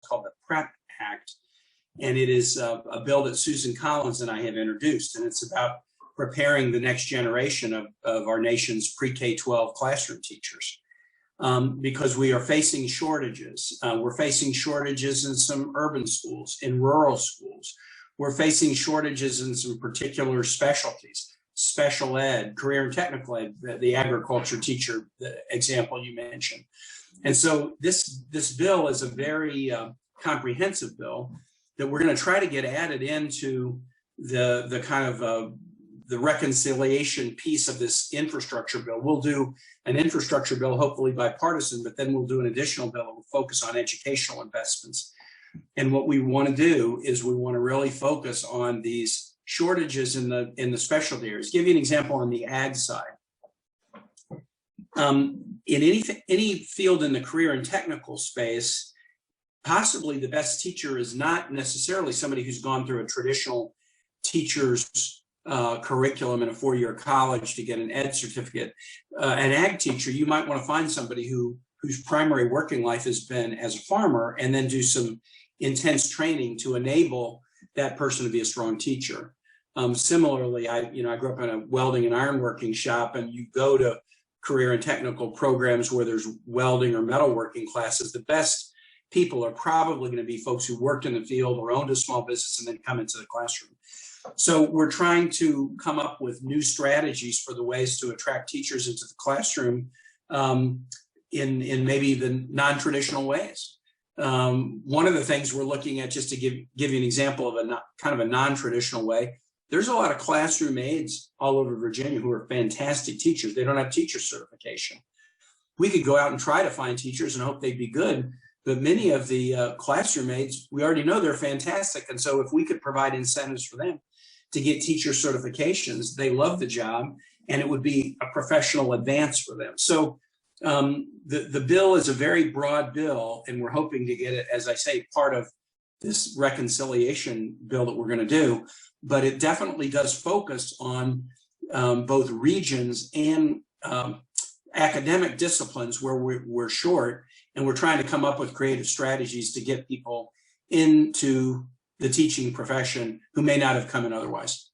called the PrEP Act. And it is a bill that Susan Collins and I have introduced. And it's about preparing the next generation of our nation's pre-K-12 classroom teachers. Because we are facing shortages. We're facing shortages in some urban schools, in rural schools. We're facing shortages in some particular specialties, special ed, career and technical ed, the agriculture teacher the example you mentioned. And so this bill is a very comprehensive bill that we're going to try to get added into the kind of the reconciliation piece of this infrastructure bill. We'll do an infrastructure bill, hopefully bipartisan, but then we'll do an additional bill that will focus on educational investments. And what we want to do is we want to really focus on these shortages in the specialty areas. Give you an example on the ag side. In any field in the career and technical space, possibly the best teacher is not necessarily somebody who's gone through a traditional teacher's curriculum in a four-year college to get an ed certificate. An ag teacher, you might want to find somebody whose primary working life has been as a farmer, and then do some intense training to enable that person to be a strong teacher. Similarly, I grew up in a welding and ironworking shop, and you go to career and technical programs where there's welding or metalworking classes. The best people are probably going to be folks who worked in the field or owned a small business and then come into the classroom. So we're trying to come up with new strategies for the ways to attract teachers into the classroom in maybe the non-traditional ways. One of the things we're looking at, just to give you an example of a kind of a non-traditional way, there's a lot of classroom aides all over Virginia who are fantastic teachers. They don't have teacher certification. We could go out and try to find teachers and hope they'd be good, but many of the classroom aides, we already know they're fantastic. And so if we could provide incentives for them to get teacher certifications, they love the job, and it would be a professional advance for them. So the bill is a very broad bill, and we're hoping to get it, as I say, part of this reconciliation bill that we're going to do. But it definitely does focus on both regions and academic disciplines where we're short, and we're trying to come up with creative strategies to get people into the teaching profession who may not have come in otherwise.